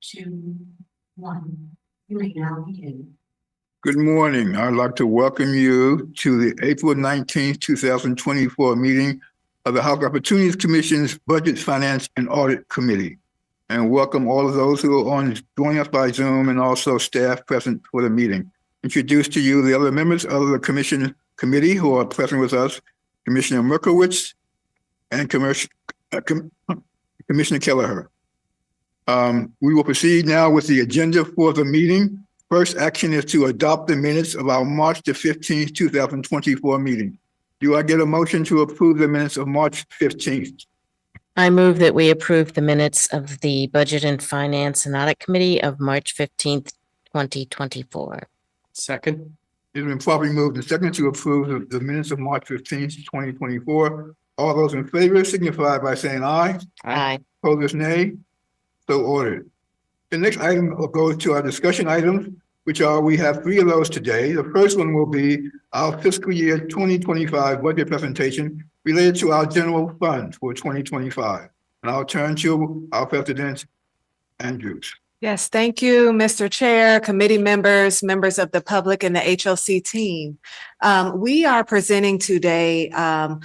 2, 1. You may now begin. Good morning. I'd like to welcome you to the April 19th, 2024 meeting of the House Opportunities Commission's Budget, Finance, and Audit Committee. And welcome all of those who are joining us by Zoom and also staff present for the meeting. Introduce to you the other members of the committee who are present with us, Commissioner Merkowitz and Commissioner Kelleher. We will proceed now with the agenda for the meeting. First action is to adopt the minutes of our March the 15th, 2024 meeting. Do I get a motion to approve the minutes of March 15th? I move that we approve the minutes of the Budget and Finance and Audit Committee of March 15th, 2024. Second. It's been properly moved and seconded to approve the minutes of March 15th, 2024. All those in favor signify by saying aye. Aye. Opposers, nay. So ordered. The next item will go to our discussion items, which are, we have 3 of those today. The first one will be our fiscal year 2025 budget presentation related to our general fund for 2025. And I'll turn to our President, Andrews. Yes, thank you, Mr. Chair, committee members, members of the public, and the HOC team. We are presenting today a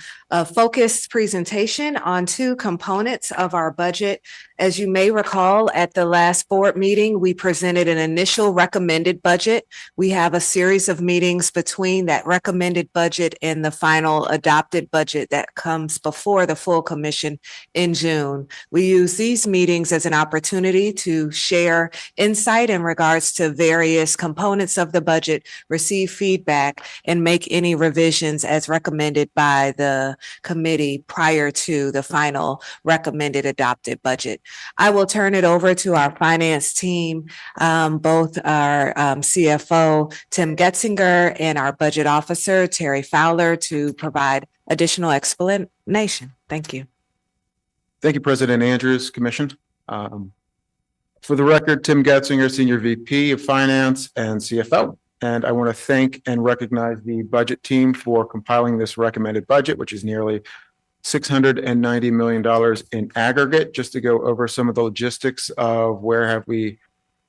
focused presentation on 2 components of our budget. As you may recall, at the last board meeting, we presented an initial recommended budget. We have a series of meetings between that recommended budget and the final adopted budget that comes before the full commission in June. We use these meetings as an opportunity to share insight in regards to various components of the budget, receive feedback, and make any revisions as recommended by the committee prior to the final recommended adopted budget. I will turn it over to our finance team, both our CFO, Tim Getzinger, and our budget officer, Terry Fowler, to provide additional explanation. Thank you. Thank you, President Andrews, Commission. For the record, Tim Getzinger, Senior VP of Finance and CFO. And I want to thank and recognize the budget team for compiling this recommended budget, which is nearly $690 million in aggregate. Just to go over some of the logistics of where have we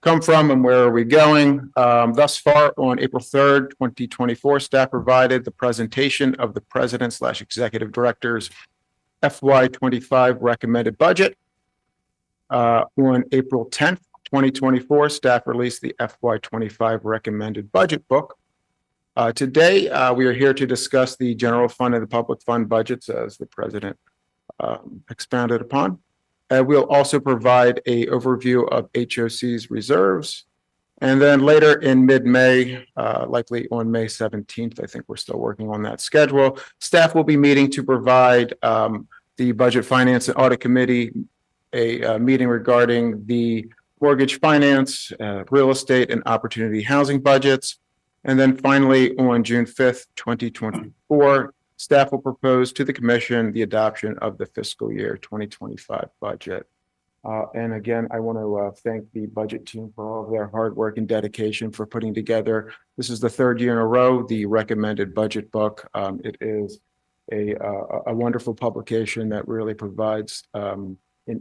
come from and where are we going. Thus far, on April 3rd, 2024, staff provided the presentation of the President/Executive Director's FY25 recommended budget. On April 10th, 2024, staff released the FY25 recommended budget book. Today, we are here to discuss the general fund and the public fund budgets as the President expounded upon. We'll also provide an overview of HOC's reserves. And then later in mid-May, likely on May 17th, I think we're still working on that schedule, staff will be meeting to provide the Budget, Finance, and Audit Committee a meeting regarding the mortgage finance, real estate, and opportunity housing budgets. And then finally, on June 5th, 2024, staff will propose to the Commission the adoption of the fiscal year 2025 budget. And again, I want to thank the budget team for all of their hard work and dedication for putting together. This is the 3rd year in a row, the recommended budget book. It is a wonderful publication that really provides an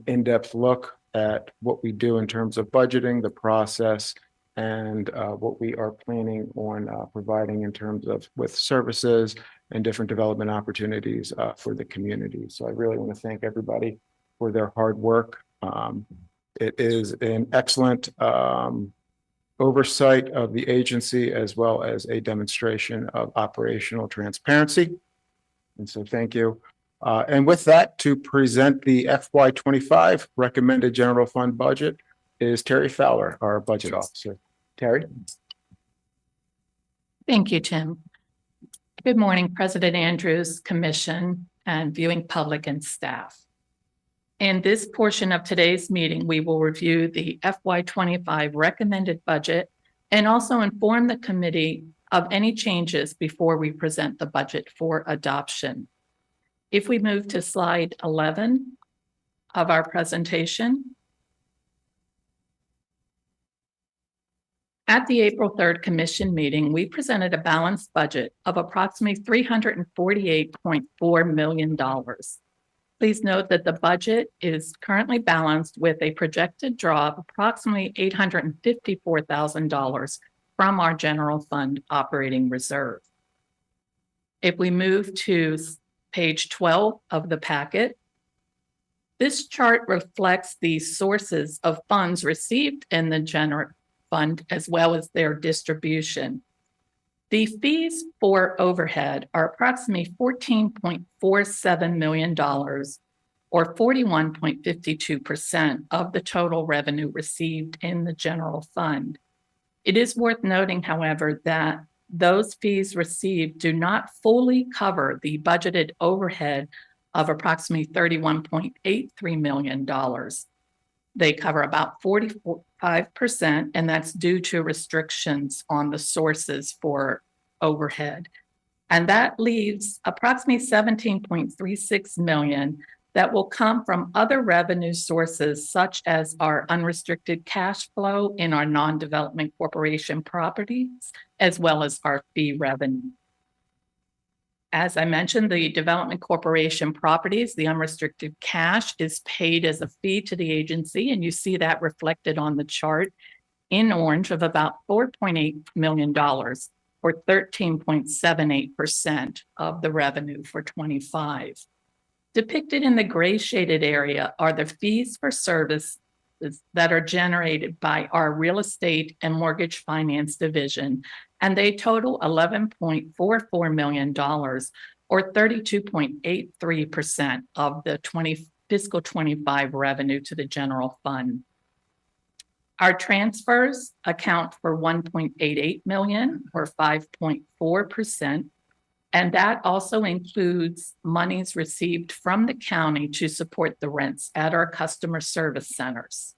in-depth look at what we do in terms of budgeting, the process, and what we are planning on providing in terms of with services and different development opportunities for the community. So I really want to thank everybody for their hard work. It is an excellent oversight of the agency as well as a demonstration of operational transparency. And so thank you. And with that, to present the FY25 recommended general fund budget is Terry Fowler, our budget officer. Terry. Thank you, Tim. Good morning, President Andrews, Commission, and viewing public and staff. In this portion of today's meeting, we will review the FY25 recommended budget and also inform the committee of any changes before we present the budget for adoption. If we move to slide 11 of our presentation. At the April 3rd Commission meeting, we presented a balanced budget of approximately $348.4 million. Please note that the budget is currently balanced with a projected draw of approximately $854,000 from our general fund operating reserve. If we move to page 12 of the packet, this chart reflects the sources of funds received in the general fund as well as their distribution. The fees for overhead are approximately $14.47 million, or 41.52% of the total revenue received in the general fund. It is worth noting, however, that those fees received do not fully cover the budgeted overhead of approximately $31.83 million. They cover about 45%, and that's due to restrictions on the sources for overhead. And that leaves approximately $17.36 million that will come from other revenue sources, such as our unrestricted cash flow in our non-development corporation properties, as well as our fee revenue. As I mentioned, the development corporation properties, the unrestricted cash is paid as a fee to the agency, and you see that reflected on the chart in orange of about $4.8 million, or 13.78% of the revenue for 25. Depicted in the gray shaded area are the fees for services that are generated by our real estate and mortgage finance division, and they total $11.44 million, or 32.83% of the fiscal 25 revenue to the general fund. Our transfers account for $1.88 million, or 5.4%. And that also includes monies received from the county to support the rents at our customer service centers.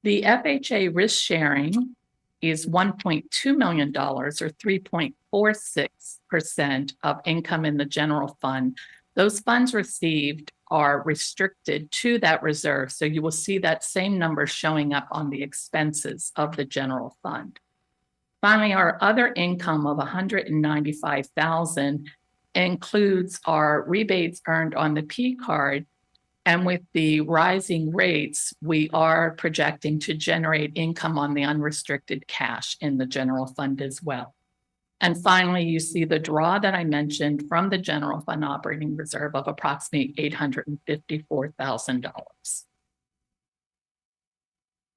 The FHA risk sharing is $1.2 million, or 3.46% of income in the general fund. Those funds received are restricted to that reserve. So you will see that same number showing up on the expenses of the general fund. Finally, our other income of $195,000 includes our rebates earned on the P card. And with the rising rates, we are projecting to generate income on the unrestricted cash in the general fund as well. And finally, you see the draw that I mentioned from the general fund operating reserve of approximately $854,000.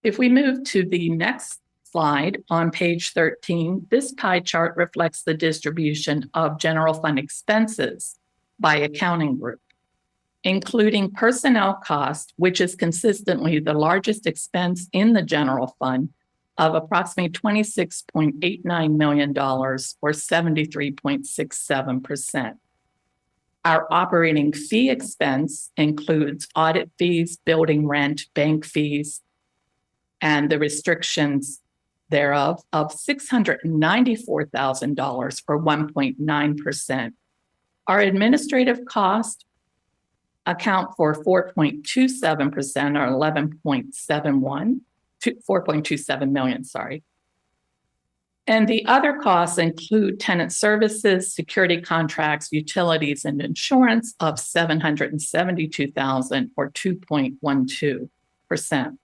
If we move to the next slide on page 13, this pie chart reflects the distribution of general fund expenses by accounting group, including personnel cost, which is consistently the largest expense in the general fund, of approximately $26.89 million, or 73.67%. Our operating fee expense includes audit fees, building rent, bank fees, and the restrictions thereof of $694,000, or 1.9%. Our administrative costs account for 4.27%, or 4.27 million, sorry. And the other costs include tenant services, security contracts, utilities, and insurance of $772,000, or 2.12%.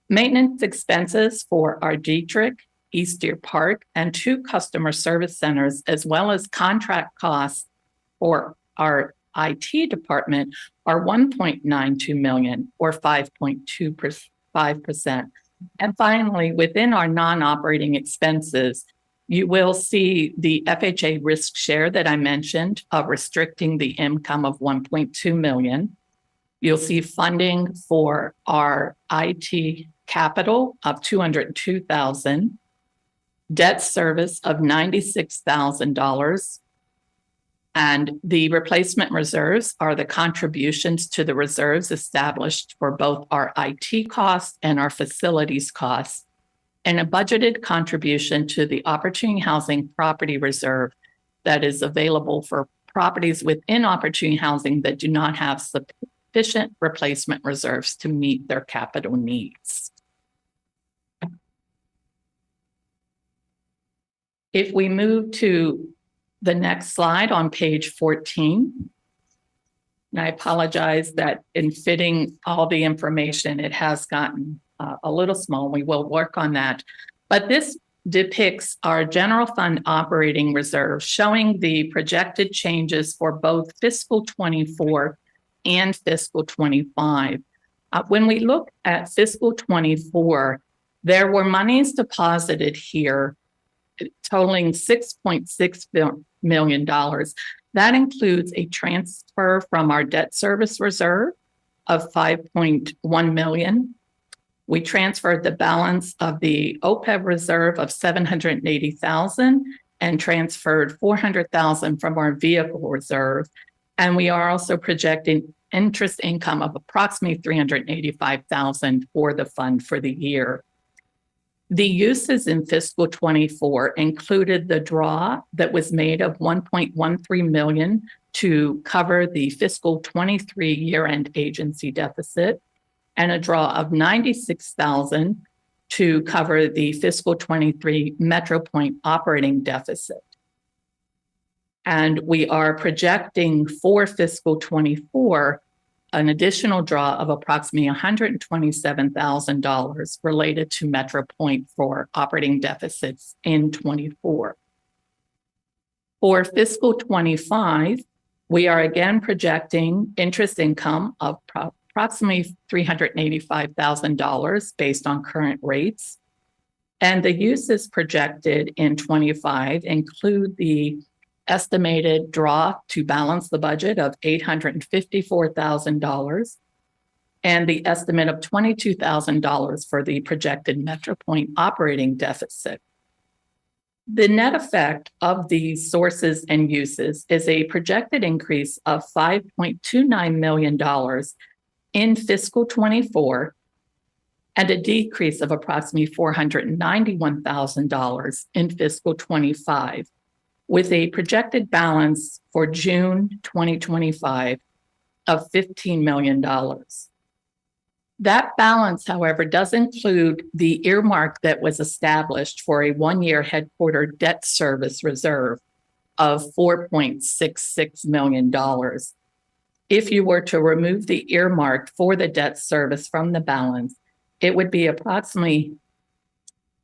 Maintenance expenses for our Dietrich, East Deer Park, and 2 customer service centers, as well as contract costs for our IT department, are $1.92 million, or 5.25%. And finally, within our non-operating expenses, you will see the FHA risk share that I mentioned of restricting the income of $1.2 million. You'll see funding for our IT capital of $202,000, debt service of $96,000, and the replacement reserves are the contributions to the reserves established for both our IT costs and our facilities costs, and a budgeted contribution to the Opportunity Housing Property Reserve that is available for properties within Opportunity Housing that do not have sufficient replacement reserves to meet their capital needs. If we move to the next slide on page 14, And I apologize that in fitting all the information, it has gotten a little small. We will work on that. But this depicts our general fund operating reserve, showing the projected changes for both fiscal 24 and fiscal 25. When we look at fiscal 24, there were monies deposited here totaling $6.6 million. That includes a transfer from our debt service reserve of $5.1 million. We transferred the balance of the OPEB reserve of $780,000 and transferred $400,000 from our vehicle reserve. And we are also projecting interest income of approximately $385,000 for the fund for the year. The uses in fiscal 24 included the draw that was made of $1.13 million to cover the fiscal 23 year-end agency deficit, and a draw of $96,000 to cover the fiscal 23 Metro Point operating deficit. And we are projecting for fiscal 24 an additional draw of approximately $127,000 related to Metro Point for operating deficits in 24. For fiscal 25, we are again projecting interest income of approximately $385,000 based on current rates. And the uses projected in 25 include the estimated draw to balance the budget of $854,000 and the estimate of $22,000 for the projected Metro Point operating deficit. The net effect of these sources and uses is a projected increase of $5.29 million in fiscal 24 and a decrease of approximately $491,000 in fiscal 25, with a projected balance for June 2025 of $15 million. That balance, however, does include the earmark that was established for a one-year headquarter debt service reserve of $4.66 million. If you were to remove the earmark for the debt service from the balance, it would be approximately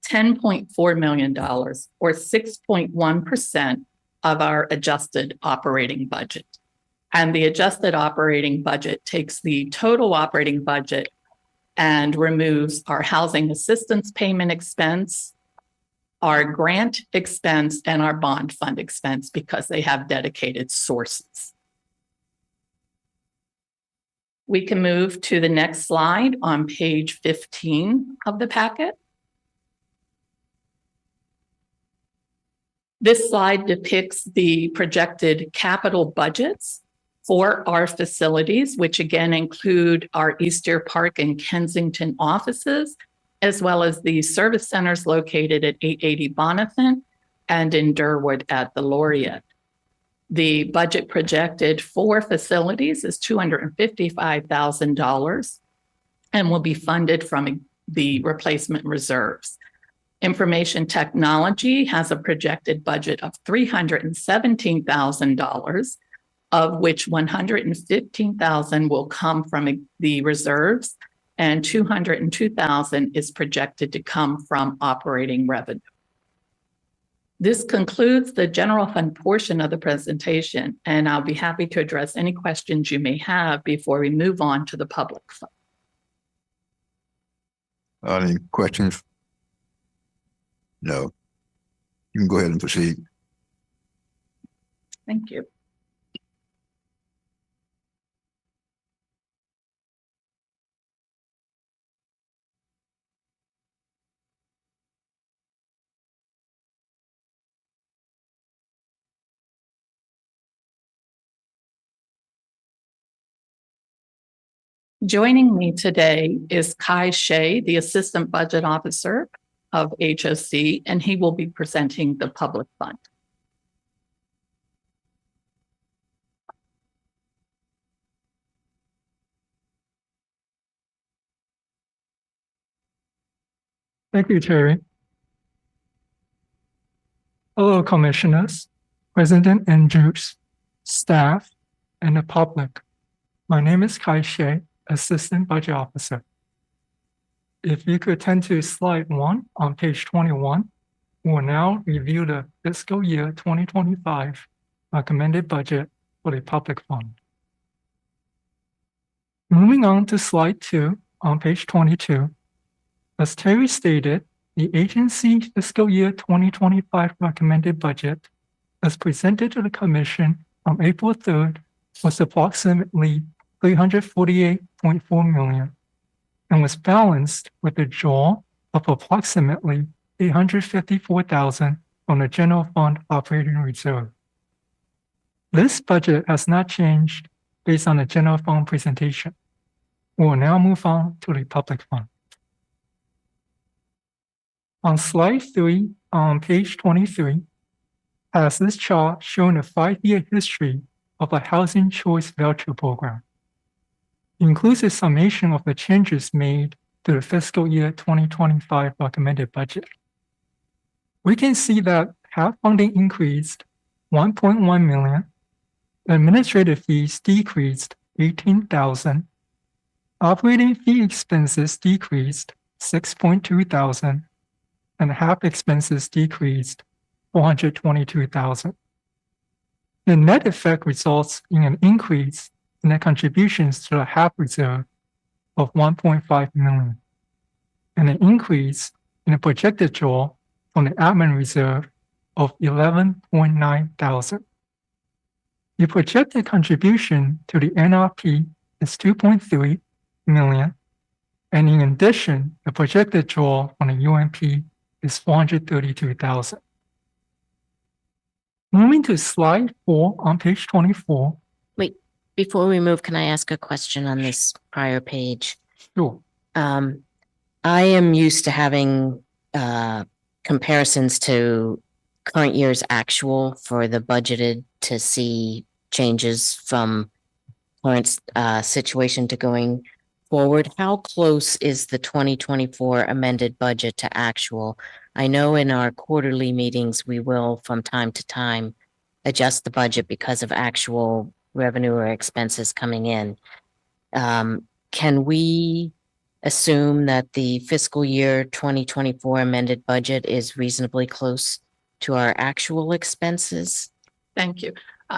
$10.4 million, or 6.1% of our adjusted operating budget. And the adjusted operating budget takes the total operating budget and removes our housing assistance payment expense, our grant expense, and our bond fund expense because they have dedicated sources. We can move to the next slide on page 15 of the packet. This slide depicts the projected capital budgets for our facilities, which again include our Easter Park and Kensington offices, as well as the service centers located at 880 Bonathan and in Durwood at the Laureate. The budget projected for facilities is $255,000 and will be funded from the replacement reserves. Information technology has a projected budget of $317,000, of which $115,000 will come from the reserves and $202,000 is projected to come from operating revenue. This concludes the general fund portion of the presentation, and I'll be happy to address any questions you may have before we move on to the public fund. Any questions? No. You can go ahead and proceed. Thank you. Joining me today is Kai Shea, the Assistant Budget Officer of HOC, and he will be presenting the public fund. Thank you, Terry. Hello, Commissioners, President Andrews, staff, and the public. My name is Kai Shea, Assistant Budget Officer. If you could turn to slide 1 on page 21, we'll now review the fiscal year 2025 recommended budget for the public fund. Moving on to slide 2 on page 22, as Terry stated, the agency fiscal year 2025 recommended budget as presented to the Commission on April 3rd was approximately $348.4 million and was balanced with a draw of approximately $854,000 from the general fund operating reserve. This budget has not changed based on the general fund presentation. We will now move on to the public fund. On slide 3 on page 23, has this chart showing a 5-year history of a housing choice voucher program. It includes a summation of the changes made to the fiscal year 2025 recommended budget. We can see that HAP funding increased $1.1 million, administrative fees decreased $18,000, operating fee expenses decreased $6.2 and HAP expenses decreased $422,000. The net effect results in an increase in the contributions to the HAP reserve of $1.5 million and an increase in the projected draw from the admin reserve of $11.9 thousand. The projected contribution to the NRP is $2.3 million, and in addition, the projected draw on the UMP is $432,000. Moving to slide 4 on page 24. Before we move, can I ask a question on this prior page? Sure. I am used to having comparisons to current year's actual for the budgeted to see changes from current situation to going forward. How close is the 2024 amended budget to actual? I know in our quarterly meetings, we will from time to time adjust the budget because of actual revenue or expenses coming in. Can we assume that the fiscal year 2024 amended budget is reasonably close to our actual expenses? Thank you.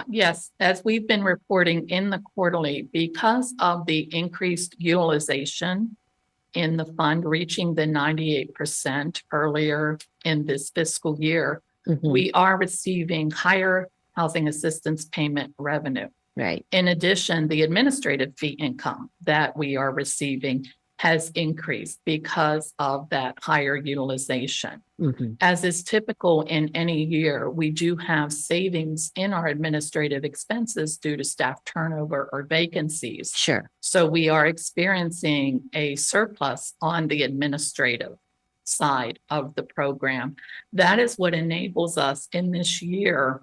Yes, as we've been reporting in the quarterly, because of the increased utilization in the fund reaching the 98% earlier in this fiscal year, we are receiving higher housing assistance payment revenue. Right. In addition, the administrative fee income that we are receiving has increased because of that higher utilization. As is typical in any year, we do have savings in our administrative expenses due to staff turnover or vacancies. Sure. So we are experiencing a surplus on the administrative side of the program. That is what enables us in this year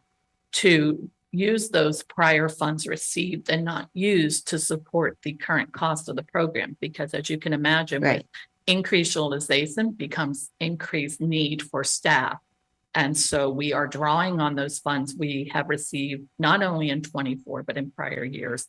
to use those prior funds received and not used to support the current cost of the program. Because as you can imagine, right, with increased utilization becomes increased need for staff. And so we are drawing on those funds we have received not only in 24, but in prior years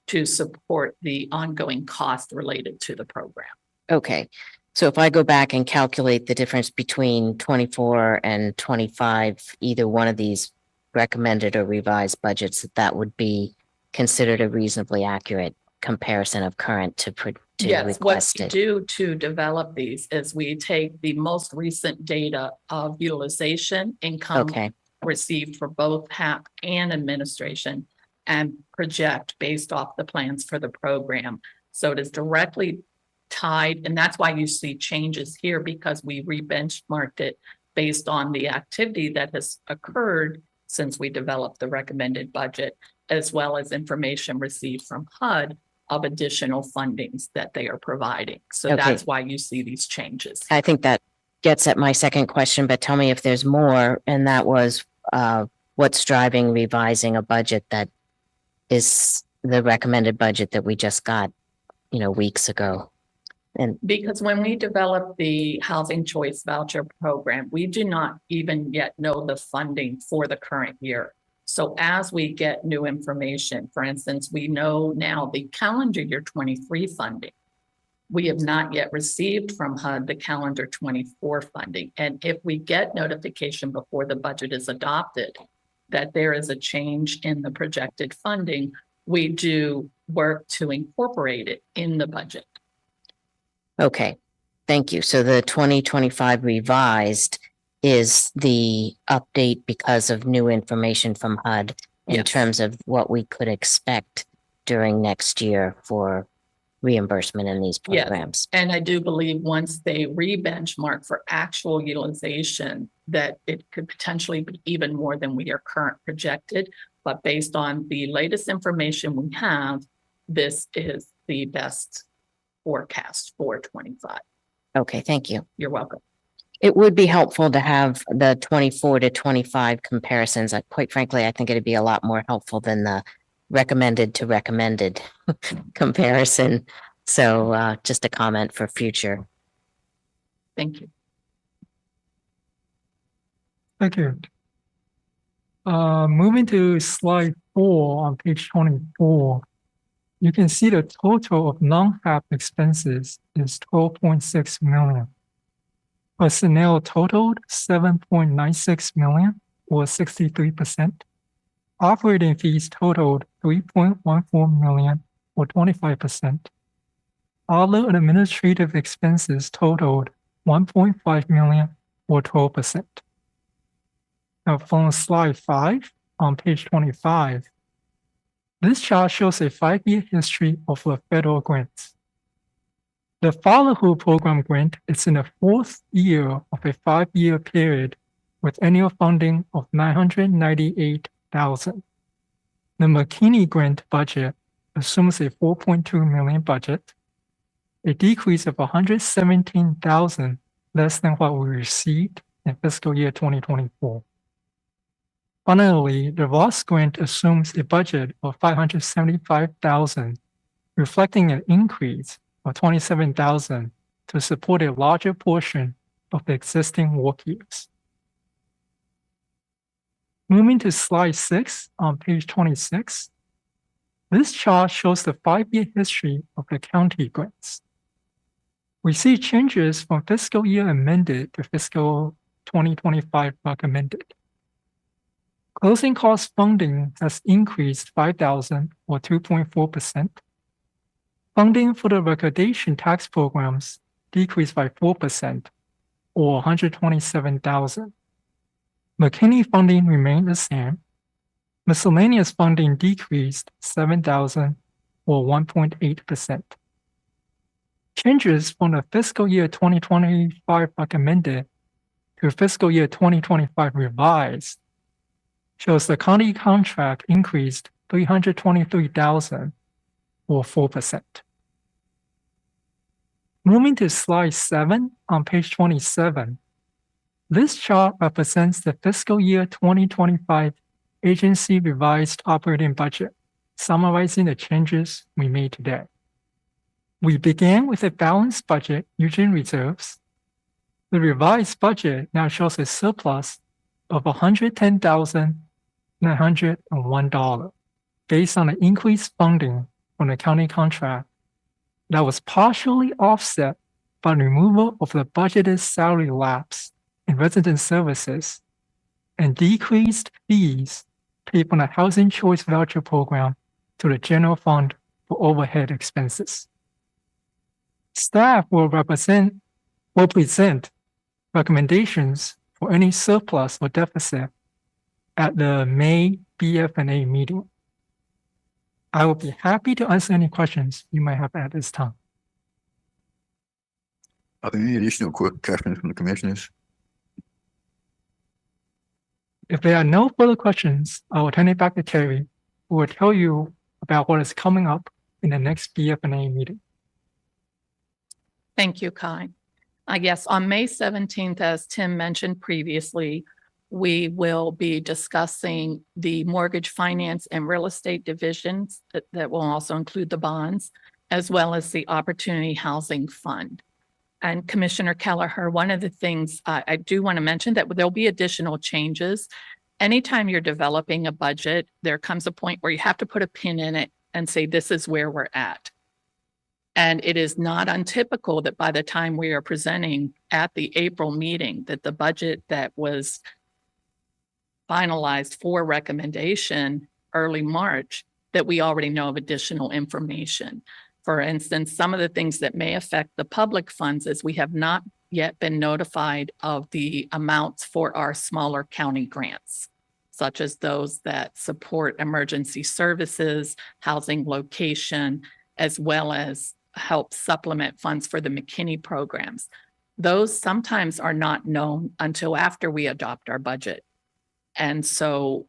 to support the ongoing cost related to the program. Okay. So if I go back and calculate the difference between 24 and 25, either one of these recommended or revised budgets, that would be considered a reasonably accurate comparison of current to yes, what we requested. do to develop these is we take the most recent data of utilization income received for both HAP and administration and project based off the plans for the program. So it is directly tied, and that's why you see changes here, because we re-benchmarked it based on the activity that has occurred since we developed the recommended budget, as well as information received from HUD of additional fundings that they are providing. So that's why you see these changes. I think that gets at my second question, but tell me if there's more, and that was what's driving revising a budget that is the recommended budget that we just got, weeks ago. And because when we developed the housing choice voucher program, we do not even yet know the funding for the current year. So as we get new information, for instance, we know now the calendar year 23 funding. We have not yet received from HUD the calendar 24 funding. And if we get notification before the budget is adopted that there is a change in the projected funding, we do work to incorporate it in the budget. Okay, thank you. So the 2025 revised is the update because of new information from HUD in Yes. terms of what we could expect during next year for reimbursement in these Yes. programs. And I do believe once they re-benchmark for actual utilization, that it could potentially be even more than we are current projected. But based on the latest information we have, this is the best forecast for 25. Okay, thank you. You're welcome. It would be helpful to have the 24 to 25 comparisons. Quite frankly, I think it'd be a lot more helpful than the recommended to recommended comparison. So just a comment for future. Thank you. Thank you. Moving to slide 4 on page 24, you can see the total of non-HAP expenses is 12.6 million. Personnel totaled 7.96 million, or 63%. Operating fees totaled 3.14 million, or 25%. Other administrative expenses totaled 1.5 million, or 12%. Now from slide 5 on page 25, this chart shows a 5-year history of the federal grants. The Fatherhood Program grant is in the 4th year of a 5-year period with annual funding of $998,000. The McKinney grant budget assumes a $4.2 million budget, a decrease of $117,000 less than what we received in fiscal year 2024. Finally, the Ross grant assumes a budget of $575,000, reflecting an increase of $27,000 to support a larger portion of the existing work years. Moving to slide 6 on page 26, this chart shows the 5-year history of the county grants. We see changes from fiscal year amended to fiscal 2025 recommended. Closing cost funding has increased $5,000 or 2.4%. Funding for the recordation tax programs decreased by 4% or $127,000. McKinney funding remained the same. Miscellaneous funding decreased $7,000 or 1.8%. Changes from the fiscal year 2025 recommended to fiscal year 2025 revised shows the county contract increased $323,000 or 4%. Moving to slide 7 on page 27, this chart represents the fiscal year 2025 agency revised operating budget, summarizing the changes we made today. We began with a balanced budget using reserves. The revised budget now shows a surplus of $110,901 based on the increased funding from the county contract that was partially offset by removal of the budgeted salary lapse in resident services and decreased fees paid from the Housing Choice Voucher Program to the general fund for overhead expenses. Staff will present recommendations for any surplus or deficit at the May BF&A meeting. I will be happy to answer any questions you might have at this time. Are there any additional questions from the commissioners? If there are no further questions, I will turn it back to Terry, who will tell you about what is coming up in the next BF&A meeting. Thank you, Kai. Yes, on May 17th, as Tim mentioned previously, we will be discussing the mortgage finance and real estate divisions that will also include the bonds, as well as the Opportunity Housing Fund. And Commissioner Kelleher, one of the things I do want to mention that there'll be additional changes anytime you're developing a budget, there comes a point where you have to put a pin in it and say, this is where we're at. And it is not untypical that by the time we are presenting at the April meeting, that the budget that was finalized for recommendation early March, that we already know of additional information. For instance, some of the things that may affect the public funds is we have not yet been notified of the amounts for our smaller county grants, such as those that support emergency services, housing location, as well as help supplement funds for the McKinney programs. Those sometimes are not known until after we adopt our budget. And so,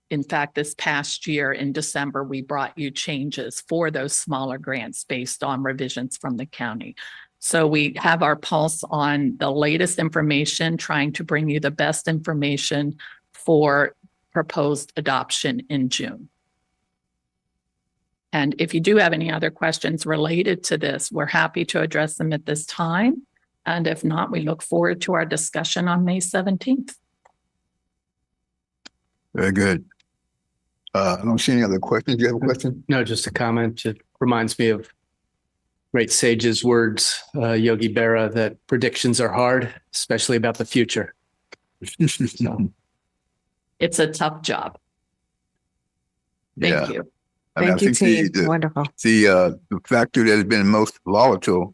in fact, this past year in December, we brought you changes for those smaller grants based on revisions from the county. So we have our pulse on the latest information, trying to bring you the best information for proposed adoption in June. And if you do have any other questions related to this, we're happy to address them at this time. And if not, we look forward to our discussion on May 17th. Very good. I don't see any other questions. Do you have a question? No, just a comment. It reminds me of great sage's words, Yogi Berra, that predictions are hard, especially about the future. So, It's a tough job. Yeah. Thank you. I mean, I Thank you, think team. Wonderful. the factor that has been most volatile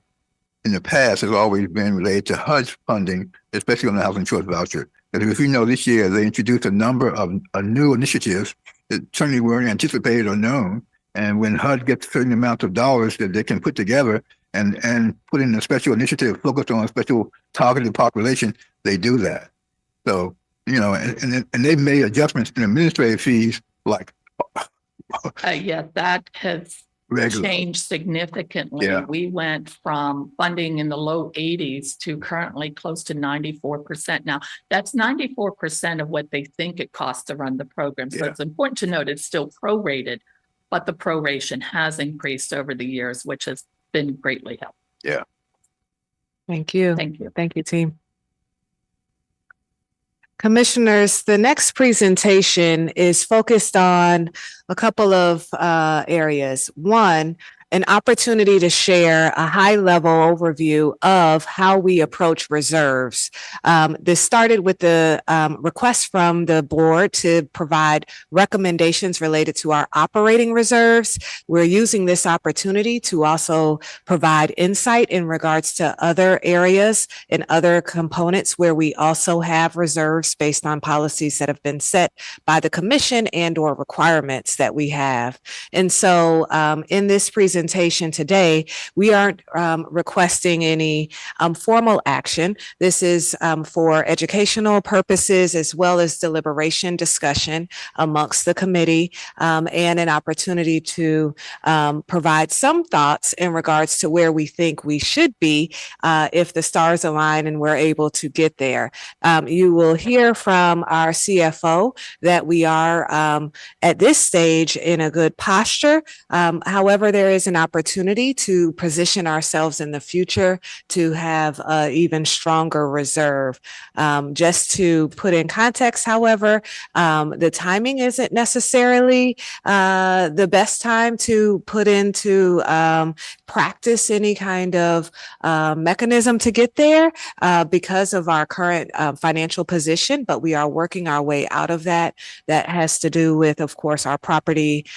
in the past has always been related to HUD funding, especially on the housing choice voucher. Because if you know, this year they introduced a number of new initiatives that certainly weren't anticipated or known. And when HUD gets certain amounts of dollars that they can put together and put in a special initiative focused on a special targeted population, they do that. So, you know, and they've made adjustments in administrative fees like Yeah, that has regular. changed significantly. Yeah. We went from funding in the low 80s to currently close to 94%. Now, that's 94% of what they think it costs to run the program. So Yeah. it's important to note it's still prorated, but the proration has increased over the years, which has been greatly helpful. Thank you. Thank you. Thank you, team. Commissioners, the next presentation is focused on a couple of areas. One, an opportunity to share a high-level overview of how we approach reserves. This started with the request from the board to provide recommendations related to our operating reserves. We're using this opportunity to also provide insight in regards to other areas and other components where we also have reserves based on policies that have been set by the commission and or requirements that we have. And so in this presentation today, we aren't requesting any formal action. This is for educational purposes as well as deliberation discussion amongst the committee and an opportunity to provide some thoughts in regards to where we think we should be if the stars align and we're able to get there. You will hear from our CFO that we are at this stage in a good posture. However, there is an opportunity to position ourselves in the future to have an even stronger reserve. Just to put in context, however, the timing isn't necessarily the best time to put into practice any kind of mechanism to get there because of our current financial position, but we are working our way out of that. That has to do with, of course, our property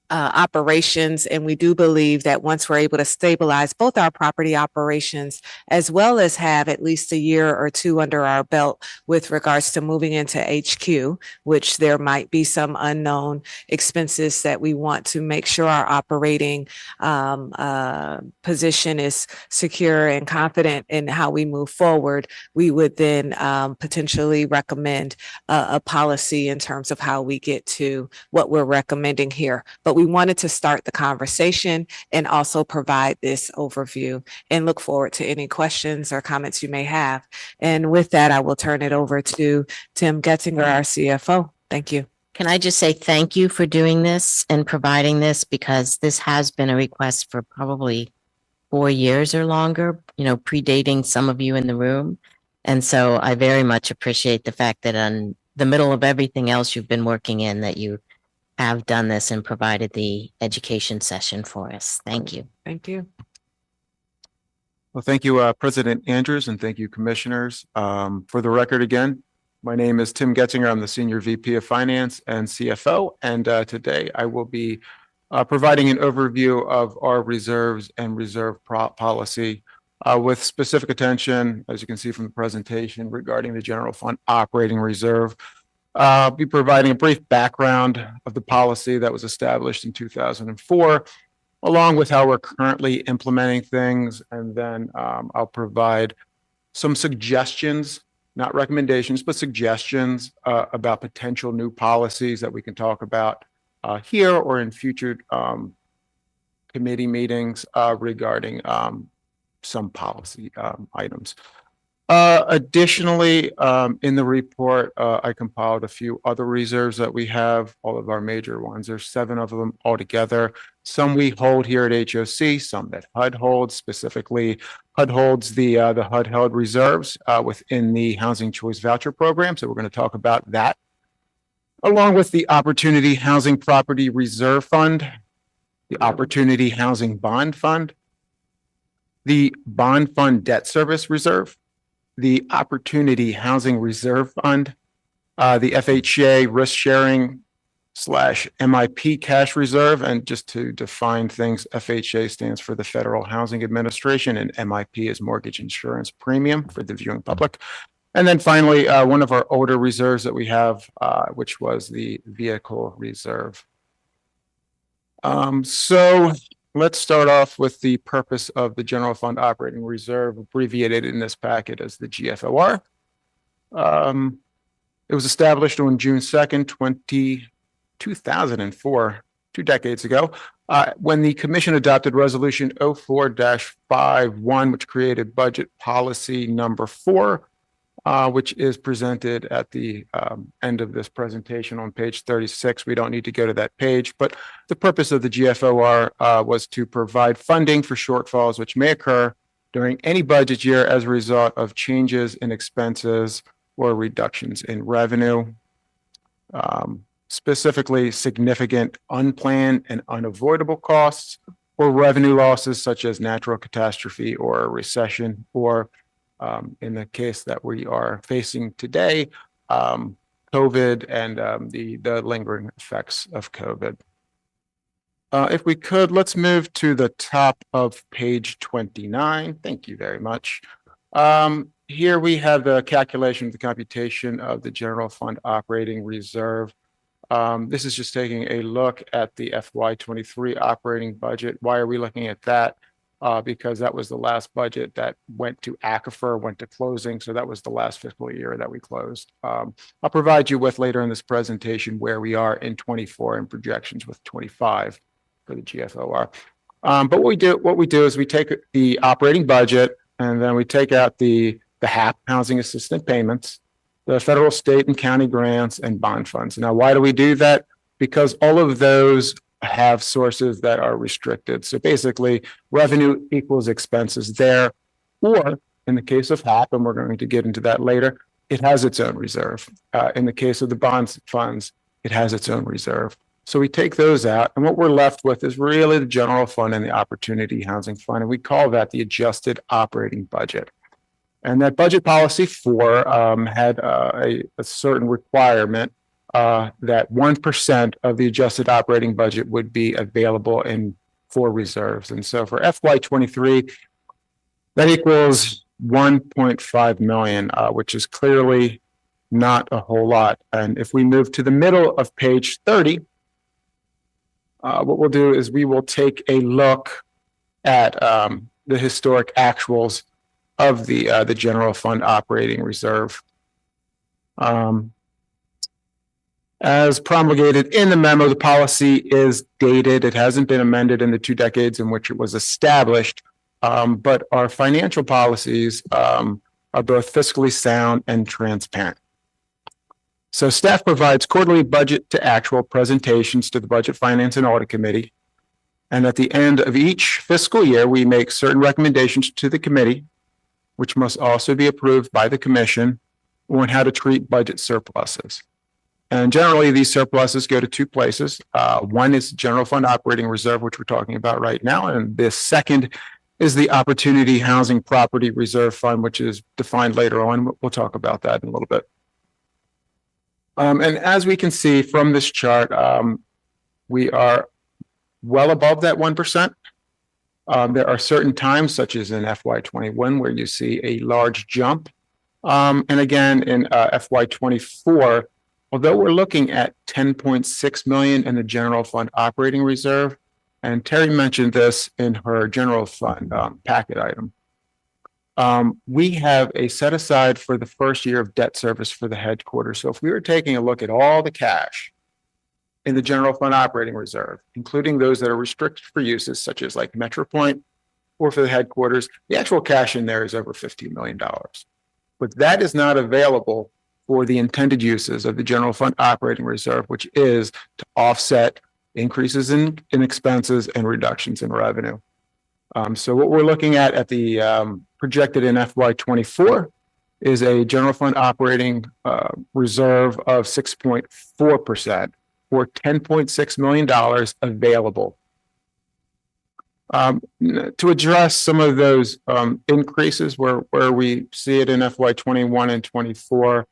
operations. And we do believe that once we're able to stabilize both our property operations, as well as have at least a year or two under our belt with regards to moving into HQ, which there might be some unknown expenses that we want to make sure our operating position is secure and confident in how we move forward, we would then potentially recommend a policy in terms of how we get to what we're recommending here. But we wanted to start the conversation and also provide this overview and look forward to any questions or comments you may have. And with that, I will turn it over to Tim Getzinger, our CFO. Thank you. Can I just say thank you for doing this and providing this, because this has been a request for probably 4 years or longer, you know, predating some of you in the room. And so I very much appreciate the fact that in the middle of everything else you've been working in, that you have done this and provided the education session for us. Thank you. Thank you. Well, thank you, President Andrews, and thank you, Commissioners. For the record again, my name is Tim Getzinger. I'm the Senior VP of Finance and CFO, and today I will be providing an overview of our reserves and reserve policy with specific attention, as you can see from the presentation, regarding the general fund operating reserve. I'll be providing a brief background of the policy that was established in 2004, along with how we're currently implementing things. And then I'll provide some suggestions, not recommendations, but suggestions about potential new policies that we can talk about here or in future committee meetings regarding some policy items. Additionally, in the report, I compiled a few other reserves that we have, all of our major ones. There's 7 of them altogether. Some we hold here at HOC, some that HUD holds. Specifically, HUD holds the HUD held reserves within the Housing Choice Voucher Program. So we're going to talk about that, along with the Opportunity Housing Property Reserve Fund, the Opportunity Housing Bond Fund, the Bond Fund Debt Service Reserve, the Opportunity Housing Reserve Fund, the FHA Risk Sharing / MIP Cash Reserve. And just to define things, FHA stands for the Federal Housing Administration, and MIP is Mortgage Insurance Premium for the viewing public. And then finally, one of our older reserves that we have, which was the Vehicle Reserve. So let's start off with the purpose of the General Fund Operating Reserve, abbreviated in this packet as the GFOR. It was established on June 2nd, 2004, 2 decades ago, when the Commission adopted Resolution 04-51, which created Budget Policy Number 4, which is presented at the end of this presentation on page 36. We don't need to go to that page, but the purpose of the GFOR was to provide funding for shortfalls which may occur during any budget year as a result of changes in expenses or reductions in revenue. Specifically, significant unplanned and unavoidable costs or revenue losses such as natural catastrophe or a recession, or in the case that we are facing today, COVID and the lingering effects of COVID. If we could, let's move to the top of page 29. Thank you very much. Here we have the calculation of the computation of the General Fund Operating Reserve. This is just taking a look at the FY23 operating budget. Why are we looking at that? Because that was the last budget that went to ACFR, went to closing. So that was the last fiscal year that we closed. I'll provide you with later in this presentation where we are in 24 and projections with 25 for the GFOR. But what we do is we take the operating budget and then we take out the HAP, housing assistance payments, the federal, state, and county grants, and bond funds. Now, why do we do that? Because all of those have sources that are restricted. So basically, revenue equals expenses there, or in the case of HAP, and we're going to get into that later, it has its own reserve. In the case of the bonds funds, it has its own reserve. So we take those out, and what we're left with is really the general fund and the Opportunity Housing Fund, and we call that the adjusted operating budget. And that budget policy 4 had a certain requirement that 1% of the adjusted operating budget would be available for reserves. And so for FY23, that equals 1.5 million, which is clearly not a whole lot. And if we move to the middle of page 30, what we'll do is we will take a look at the historic actuals of the General Fund Operating Reserve. As promulgated in the memo, the policy is dated. It hasn't been amended in the 2 decades in which it was established, but our financial policies are both fiscally sound and transparent. So staff provides quarterly budget to actual presentations to the Budget, Finance, and Audit Committee. And at the end of each fiscal year, we make certain recommendations to the committee. which must also be approved by the commission on how to treat budget surpluses. And generally, these surpluses go to two places. One is general fund operating reserve, which we're talking about right now. And the second is the Opportunity Housing Property Reserve Fund, which is defined later on. We'll talk about that in a little bit. And as we can see from this chart, we are well above that 1%. There are certain times, such as in FY21, where you see a large jump. And again, in FY24, although we're looking at 10.6 million in the general fund operating reserve, and Terry mentioned this in her general fund packet item, we have a set aside for the first year of debt service for the headquarters. So if we were taking a look at all the cash in the general fund operating reserve, including those that are restricted for uses such as like MetroPoint or for the headquarters, the actual cash in there is over $50 million. But that is not available for the intended uses of the general fund operating reserve, which is to offset increases in expenses and reductions in revenue. So what we're looking at the projected in FY24 is a general fund operating reserve of 6.4%, or $10.6 million available. To address some of those increases where we see it in FY21 and 24,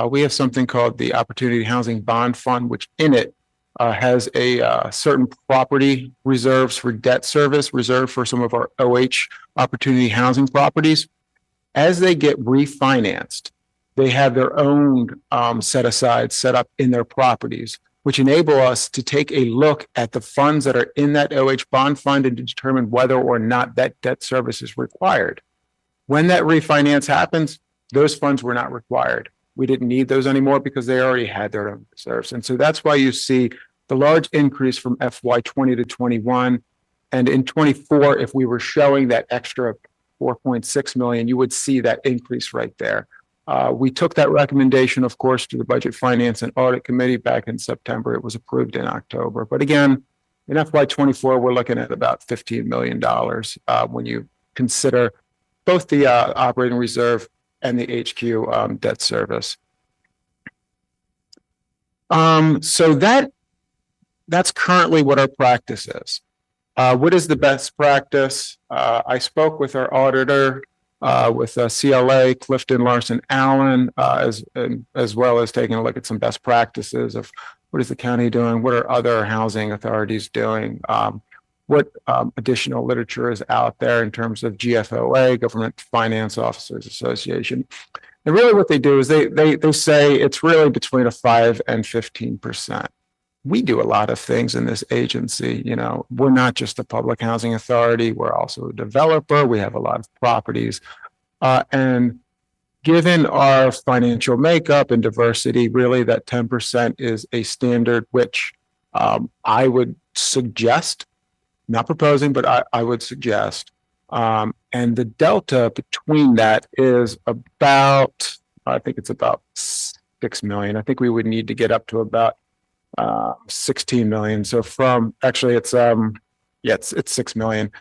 we have something called the Opportunity Housing Bond Fund, which in it has a certain property reserves for debt service reserved for some of our OH Opportunity Housing properties. As they get refinanced, they have their own set aside set up in their properties, which enable us to take a look at the funds that are in that OH bond fund and to determine whether or not that debt service is required. When that refinance happens, those funds were not required. We didn't need those anymore because they already had their own reserves. And so that's why you see the large increase from FY20 to 21. And in 24, if we were showing that extra 4.6 million, you would see that increase right there. We took that recommendation, of course, to the Budget, Finance, and Audit Committee back in September. It was approved in October. But again, in FY24, we're looking at about $15 million when you consider both the operating reserve and the HQ debt service. So that's currently what our practice is. What is the best practice? I spoke with our auditor, with CLA, Clifton Larson Allen, as well as taking a look at some best practices of what is the county doing, what are other housing authorities doing, what additional literature is out there in terms of GFOA, Government Finance Officers Association. And really what they do is they say it's really between a 5 and 15%. We do a lot of things in this agency. You know, we're not just a public housing authority. We're also a developer. We have a lot of properties. And given our financial makeup and diversity, really that 10% is a standard, which I would suggest, not proposing, but I would suggest. And the delta between that is about, I think it's about 6 million. I think we would need to get up to about 16 million. So from actually it's 6 million.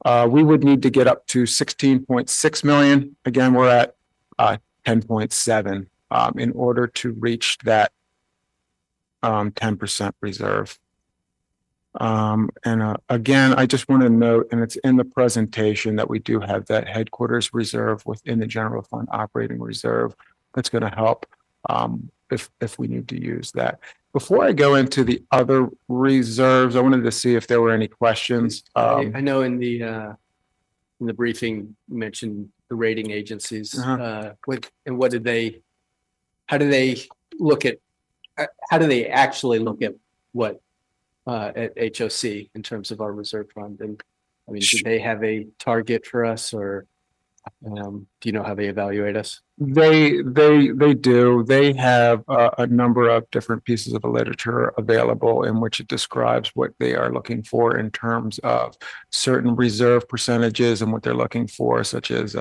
We would need to get up to 16.6 million. Again, we're at 10.7 in order to reach that 10% reserve. Again, I just want to note, and it's in the presentation, that we do have that headquarters reserve within the general fund operating reserve. That's going to help if we need to use that. Before I go into the other reserves, I wanted to see if there were any questions. I know in the briefing you mentioned the rating agencies. How do they actually look at what at HOC in terms of our reserve fund? And I mean, do they have a target for us, or do you know how they evaluate us? They do. They have a number of different pieces of literature available in which it describes what they are looking for in terms of certain reserve percentages and what they're looking for, such as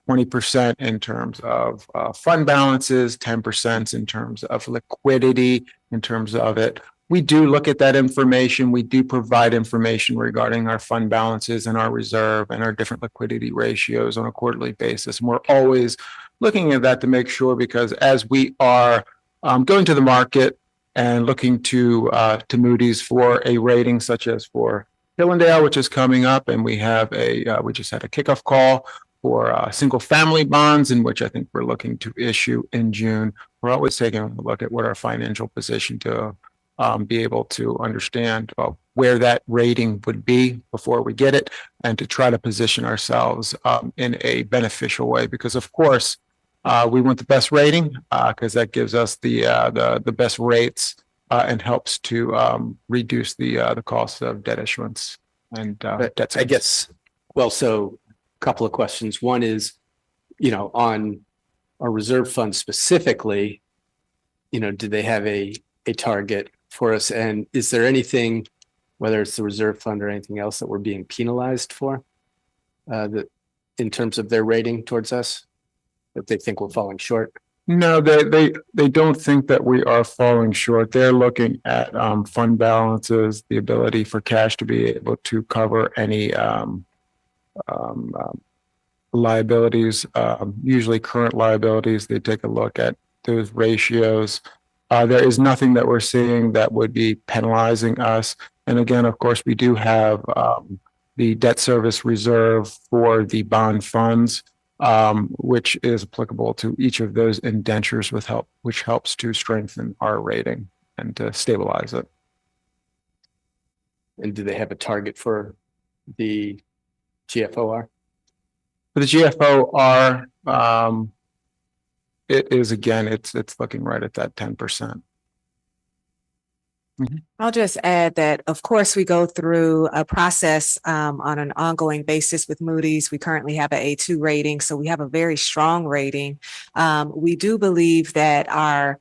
20% in terms of fund balances, 10% in terms of liquidity, in terms of it. we do look at that information. We do provide information regarding our fund balances and our reserve and our different liquidity ratios on a quarterly basis. And we're always looking at that to make sure, because as we are going to the market and looking to Moody's for a rating such as for Hillendale, which is coming up, and we have we just had a kickoff call for single family bonds, in which I think we're looking to issue in June. We're always taking a look at what our financial position to be able to understand where that rating would be before we get it, and to try to position ourselves in a beneficial way. Because of course, we want the best rating because that gives us the best rates and helps to reduce the cost of debt issuance and debt. I guess, well, so a couple of questions. One is, on our reserve fund specifically, do they have a target for us? And is there anything, whether it's the reserve fund or anything else, that we're being penalized for that in terms of their rating towards us, that they think we're falling short? No, they don't think that we are falling short. They're looking at fund balances, the ability for cash to be able to cover any liabilities, usually current liabilities. They take a look at those ratios. There is nothing that we're seeing that would be penalizing us. And again, of course, we do have the debt service reserve for the bond funds, which is applicable to each of those indentures which helps to strengthen our rating and to stabilize it. And do they have a target for the GFOR? For the GFOR, it is, again, it's looking right at that 10%. I'll just add that, of course, we go through a process on an ongoing basis with Moody's. We currently have an A2 rating, so we have a very strong rating. We do believe that our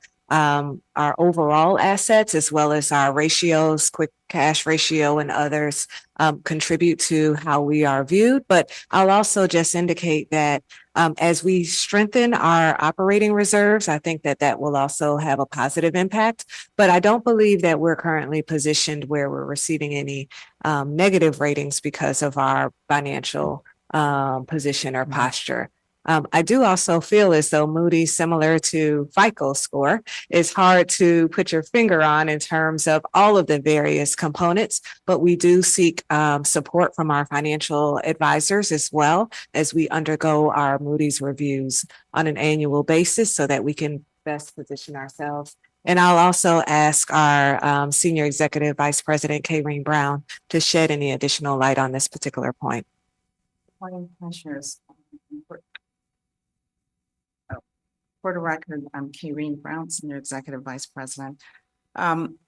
overall assets, as well as our ratios, quick cash ratio and others, contribute to how we are viewed. But I'll also just indicate that as we strengthen our operating reserves, I think that will also have a positive impact. But I don't believe that we're currently positioned where we're receiving any negative ratings because of our financial position or posture. I do also feel as though Moody's, similar to FICO score, is hard to put your finger on in terms of all of the various components, but we do seek support from our financial advisors as well as we undergo our Moody's reviews on an annual basis so that we can best position ourselves. And I'll also ask our Senior Executive Vice President, Kareen Brown, to shed any additional light on this particular point. Morning, Commissioners. For the record, I'm Kareen Brown, Senior Executive Vice President.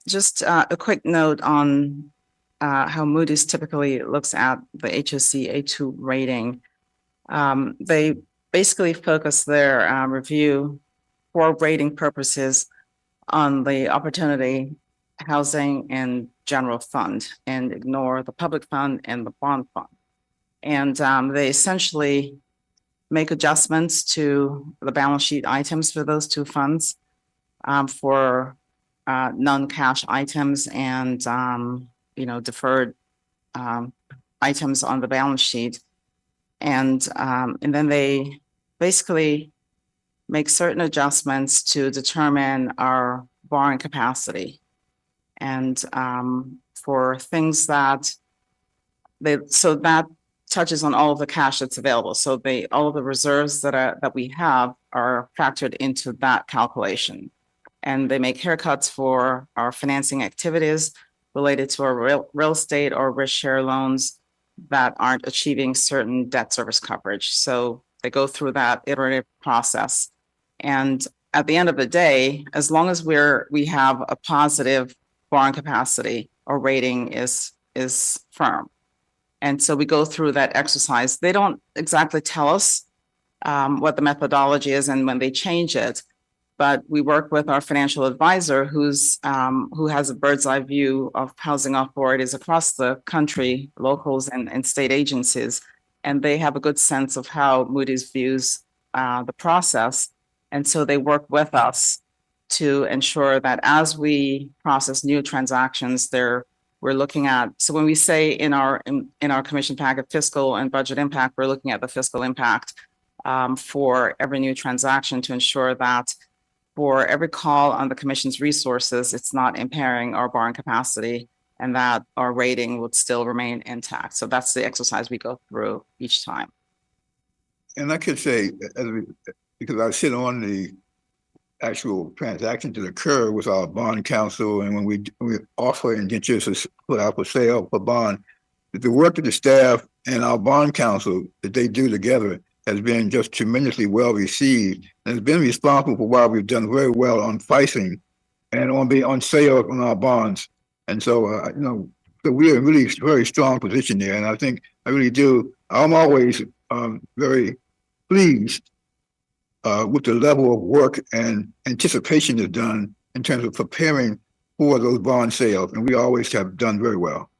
Just a quick note on how Moody's typically looks at the HOC A2 rating. They basically focus their review for rating purposes on the Opportunity, Housing, and General Fund, and ignore the Public Fund and the Bond Fund. And they essentially make adjustments to the balance sheet items for those two funds for non-cash items and deferred items on the balance sheet, and then they basically make certain adjustments to determine our borrowing capacity, and for things that that touches on all of the cash that's available. So all of the reserves that we have are factored into that calculation. And they make haircuts for our financing activities related to our real estate or risk share loans that aren't achieving certain debt service coverage. So they go through that iterative process. And at the end of the day, as long as we have a positive borrowing capacity, our rating is firm. And so we go through that exercise. They don't exactly tell us what the methodology is and when they change it, but we work with our financial advisor who has a bird's eye view of housing authorities across the country, locals and state agencies, and they have a good sense of how Moody's views the process. And so they work with us to ensure that as we process new transactions, we're looking at, so when we say in our commission packet, fiscal and budget impact, we're looking at the fiscal impact for every new transaction to ensure that for every call on the commission's resources, it's not impairing our borrowing capacity and that our rating would still remain intact. So that's the exercise we go through each time. And I could say, because I sit on the actual transactions that occur with our bond counsel, and when we offer indentures to put out for sale for bond, the work of the staff and our bond counsel that they do together has been just tremendously well received, and has been responsible for why we've done very well on pricing and on sale on our bonds. And so, so we're in a really very strong position there. And I think I really do. I'm always very pleased with the level of work and anticipation that's done in terms of preparing for those bond sales. And we always have done very well.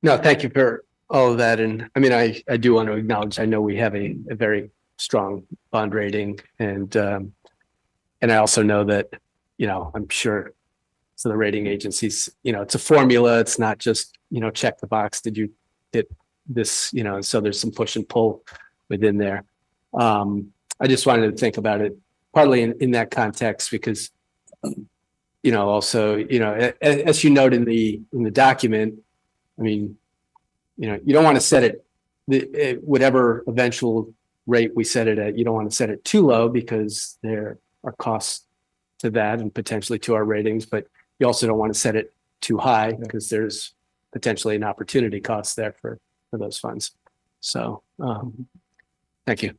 No, thank you for all of that. And I mean, I do want to acknowledge, I know we have a very strong bond rating, and I also know that, I'm sure so the rating agencies, it's a formula. It's not just, check the box. Did you hit this, so there's some push and pull within there. I just wanted to think about it partly in that context, because, also, as you note in the document, I mean, you don't want to set it, whatever eventual rate we set it at, you don't want to set it too low because there are costs to that and potentially to our ratings, but you also don't want to set it too high because there's potentially an opportunity cost there for those funds. So, thank you.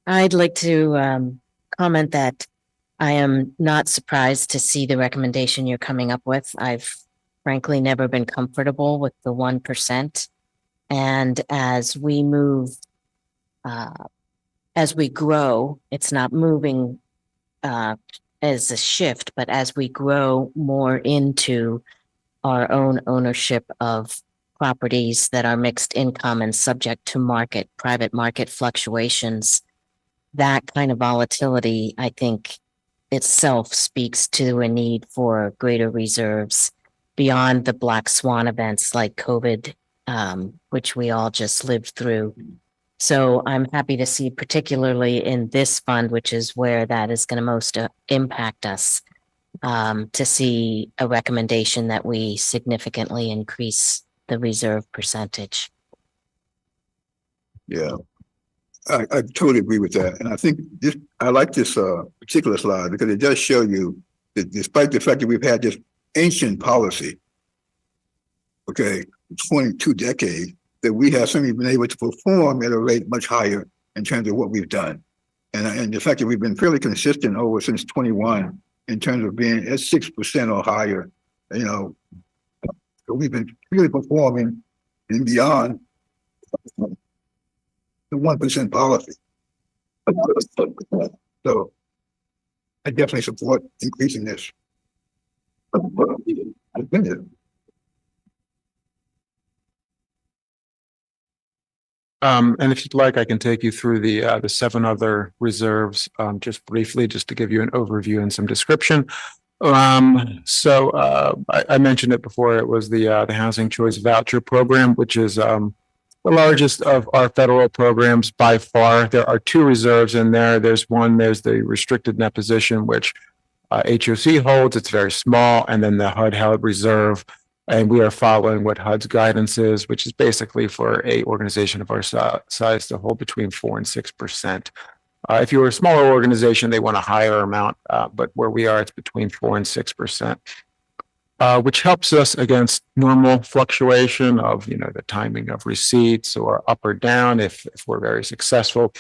I'd like to comment that I am not surprised to see the recommendation you're coming up with. I've frankly never been comfortable with the 1%. And as we move, as we grow, it's not moving as a shift, but as we grow more into our own ownership of properties that are mixed income and subject to private market fluctuations, that kind of volatility, I think itself speaks to a need for greater reserves beyond the black swan events like COVID, which we all just lived through. So I'm happy to see, particularly in this fund, which is where that is going to most impact us, to see a recommendation that we significantly increase the reserve percentage. Yeah, I totally agree with that. And I think I like this particular slide because it does show you that despite the fact that we've had this ancient policy, 22 decades, that we have certainly been able to perform at a rate much higher in terms of what we've done. And the fact that we've been fairly consistent over since 21 in terms of being at 6% or higher, so we've been really performing and beyond the 1% policy. So I definitely support increasing this. And if you'd like, I can take you through the 7 other reserves just briefly, just to give you an overview and some description. So I mentioned it before. It was the Housing Choice Voucher Program, which is the largest of our federal programs by far. There are 2 reserves in there. There's the restricted net position, which HOC holds. It's very small, and then the HUD held reserve. And we are following what HUD's guidance is, which is basically for an organization of our size to hold between 4% and 6%. If you're a smaller organization, they want a higher amount, but where we are, it's between 4% and 6%, which helps us against normal fluctuation of, the timing of receipts or up or down if we're very successful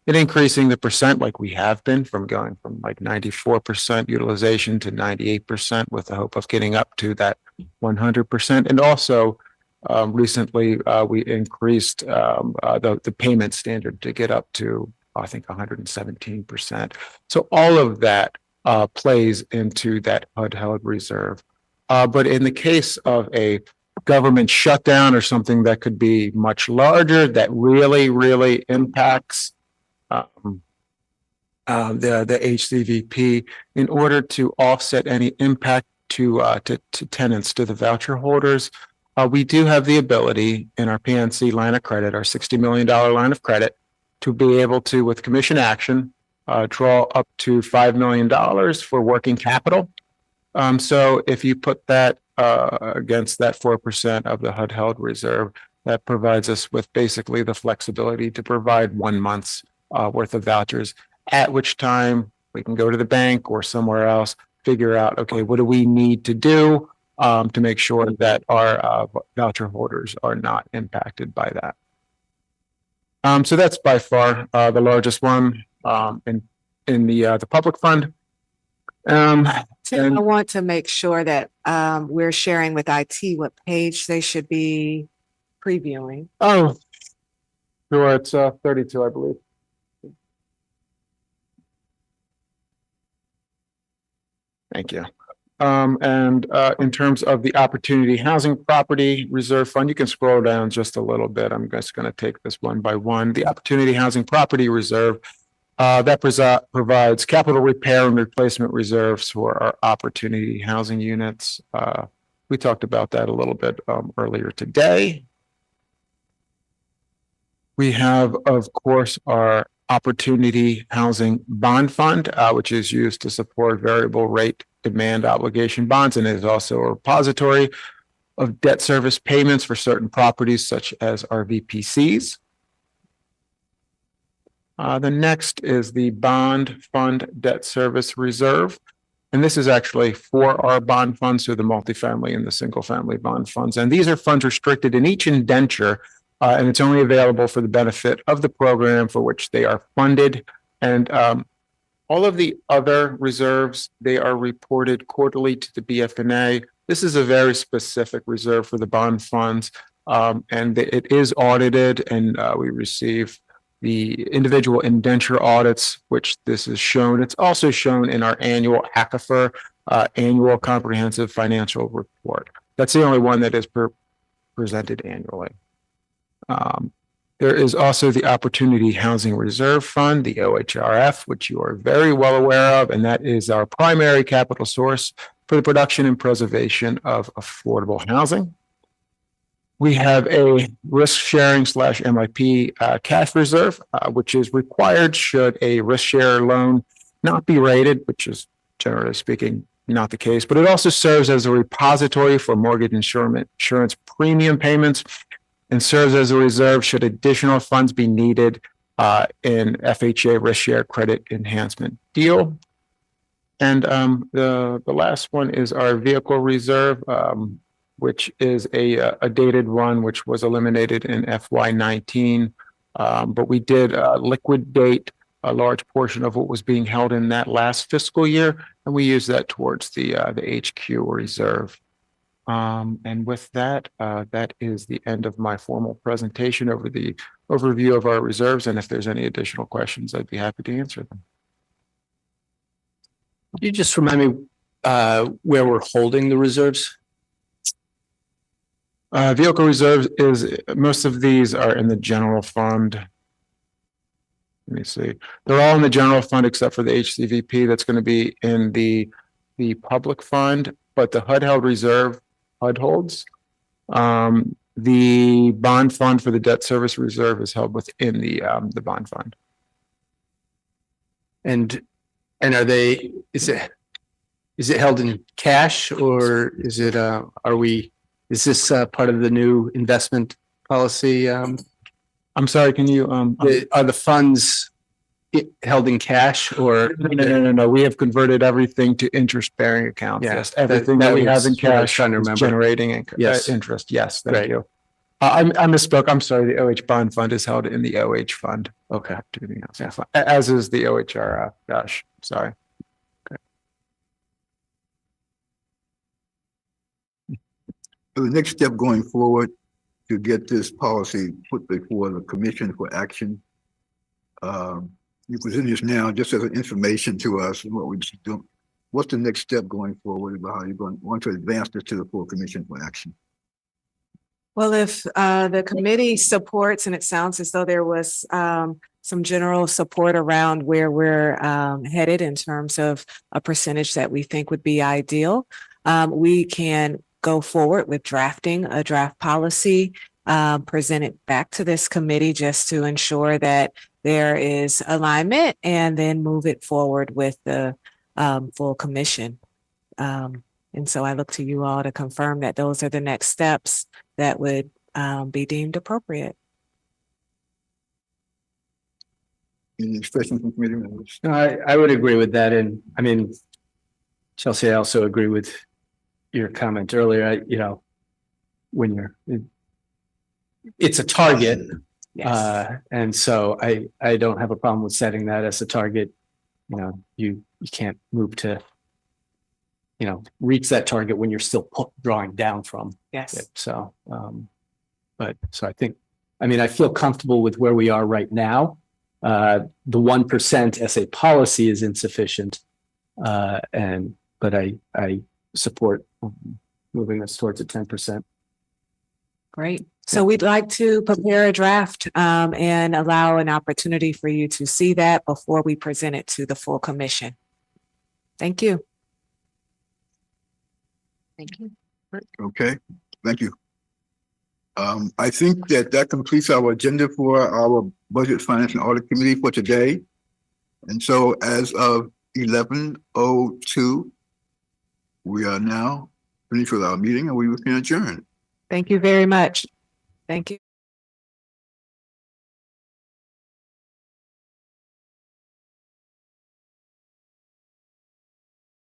in increasing the percent like we have been, from going from like 94% utilization to 98% with the hope of getting up to that 100%. And also recently we increased the payment standard to get up to, I think, 117%. So all of that plays into that HUD held reserve. But in the case of a government shutdown or something that could be much larger, that really, really impacts the HCVP in order to offset any impact to tenants, to the voucher holders. We do have the ability in our PNC line of credit, our $60 million line of credit, to be able to, with commission action, draw up to $5 million for working capital. So if you put that against that 4% of the HUD held reserve, that provides us with basically the flexibility to provide 1 month's worth of vouchers, at which time we can go to the bank or somewhere else, figure out, okay, what do we need to do to make sure that our voucher holders are not impacted by that. So that's by far the largest one in the public fund. Tim, And- I want to make sure that we're sharing with IT what page they should be previewing. Oh, sure, it's 32, I believe. Thank you. And in terms of the Opportunity Housing Property Reserve Fund, you can scroll down just a little bit. I'm just going to take this one by one. The Opportunity Housing Property Reserve that provides capital repair and replacement reserves for our opportunity housing units. We talked about that a little bit earlier today. We have, of course, our Opportunity Housing Bond Fund, which is used to support variable rate demand obligation bonds, and is also a repository of debt service payments for certain properties such as our VPCs. The next is the Bond Fund Debt Service Reserve. And this is actually for our bond funds, so the multifamily and the single family bond funds. And these are funds restricted in each indenture, and it's only available for the benefit of the program for which they are funded. And all of the other reserves, they are reported quarterly to the BFNA. This is a very specific reserve for the bond funds, and it is audited, and we receive the individual indenture audits, which this is shown. It's also shown in our annual ACFR, annual comprehensive financial report. That's the only one that is presented annually. There is also the Opportunity Housing Reserve Fund, the OHRF, which you are very well aware of, and that is our primary capital source for the production and preservation of affordable housing. We have a risk sharing / MIP cash reserve, which is required should a risk share loan not be rated, which is generally speaking not the case, but it also serves as a repository for mortgage insurance premium payments and serves as a reserve should additional funds be needed in FHA risk share credit enhancement deal. And the last one is our vehicle reserve, which is a dated one, which was eliminated in FY19. But we did liquidate a large portion of what was being held in that last fiscal year, and we used that towards the HQ reserve. And with that, that is the end of my formal presentation over the overview of our reserves. And if there's any additional questions, I'd be happy to answer them. Could you just remind me where we're holding the reserves? Vehicle reserves is, most of these are in the general fund. Let me see. They're all in the general fund except for the HCVP. That's going to be in the public fund, but the HUD held reserve, HUD holds. The bond fund for the debt service reserve is held within the bond fund. And are they, is it held in cash, or is it is this part of the new investment policy? I'm sorry, can you Are the funds held in cash, or? No. We have converted everything to interest-bearing accounts. Yeah, Yes, everything that we have in cash is generating Yes. interest. Yes, thank Right. you. I misspoke. I'm sorry. The OH bond fund is held in the OH fund. Okay. Yeah. As is the OHR. Gosh, sorry. So the next step going forward to get this policy put before the commission for action. You present this now just as an information to us what we should do. What's the next step going forward about how you're going to want to advance this to the full commission for action? Well, if the committee supports, and it sounds as though there was some general support around where we're headed in terms of a percentage that we think would be ideal, we can go forward with drafting a draft policy, present it back to this committee just to ensure that there is alignment, and then move it forward with the full commission. And so I look to you all to confirm that those are the next steps that would be deemed appropriate. Any questions from committee members? No, I would agree with that. And I mean, Chelsea, I also agree with your comment earlier. You know, when it's a target. Yes. And so I don't have a problem with setting that as a target. You know, you can't move to, you know, reach that target when you're still drawing down from Yes. it. So, so I think, I mean, I feel comfortable with where we are right now. The 1% as a policy is insufficient. But I support moving us towards a 10%. Great. So we'd like to prepare a draft and allow an opportunity for you to see that before we present it to the full commission. Thank you. Thank you. Okay, thank you. I think that completes our agenda for our Budget, Finance, and Audit Committee for today. And so as of 11:02, we are now finished with our meeting and we can adjourn. Thank you very much. Thank you.